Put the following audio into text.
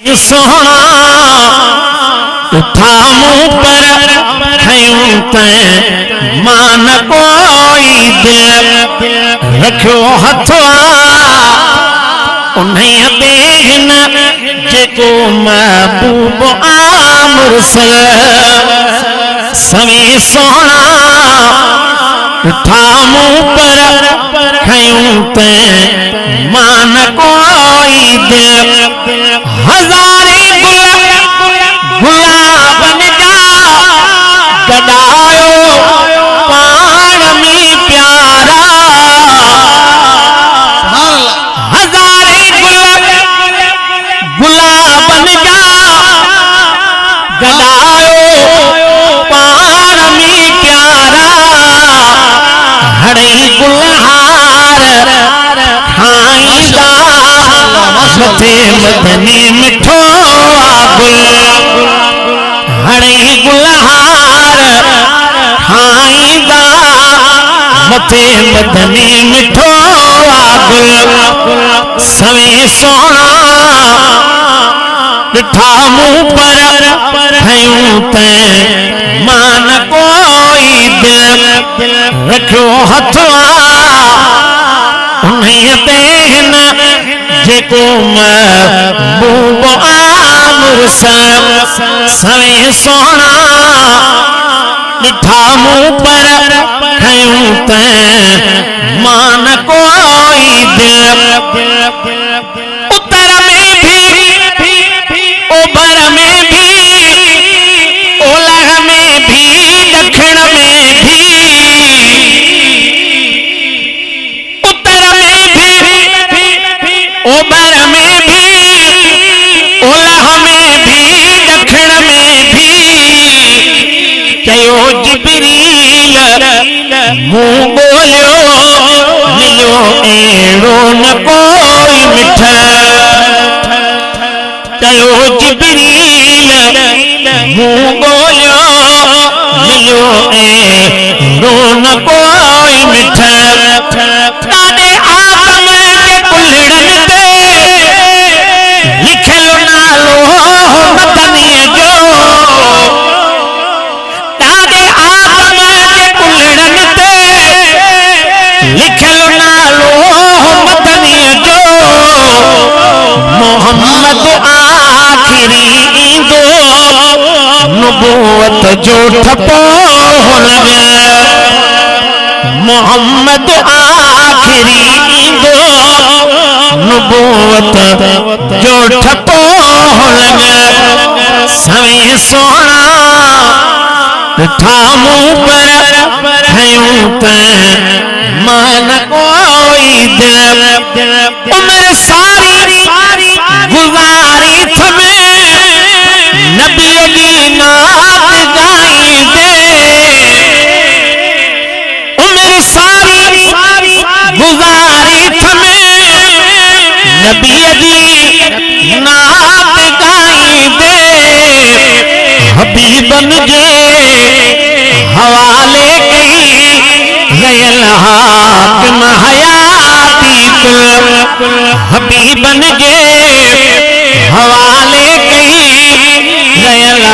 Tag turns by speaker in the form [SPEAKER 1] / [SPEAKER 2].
[SPEAKER 1] सोना उठा मुँह पर खयूं ते मान कोई दिल रखो हथवा उन्हें देखन जेको महबूब मुरसल सवे सोना उठा मुँह पर खयूं ते मान कोई दिल हजारे गुलाबन जा गदायो पाण में प्यारा हजारे गुलाबन जा गदायो पाण में प्यारा हरे गुलहार खाईंदा मथे मदनी मिठो हरे गुलहार खाईंदा मथे मदनी मिठो सवे सोना ॾिठा मुँह पर खयूं ते मान कोई दिल रखो हथवा उन्हें तेन जेको महबूब मुरसल सवे सोना ॾिठा मुँह पर खयूं ते मान कोई दिल उत्तर में भी ओभर में भी ओलह में भी दक्षिण में भी उत्तर में भी ओभर में भी ओलह में भी दक्षिण में भी चयो जिब्रील मुँह बोलियो मिलो एड़ो न कोई मिठा चयो जिब्रील मुँह बोलियो मिलो एड़ो न कोई मिठा ताने आदम के कुल्हड़न ते लिखल नालो मदनी जो ताने आदम के कुल्हड़न ते लिखल नालो मदनी जो मोहम्मद आखिरी ईंदो नबूवत जो ठपो लगे मोहम्मद आखिरी ईंदो नबूवत जो ठपो लगे सवे सोना ॾिठा मुँह पर खयूं ते मान कोई दिल उम्र सारी गुज़ारी थमें नबी जी नात गाईंदे उम्र सारी गुज़ारी थमें नबी जी नात गाईंदे हबीबन जे हवाले कई गयल हाकिम हयाती कुल हबीबन जे हवाले कई गयल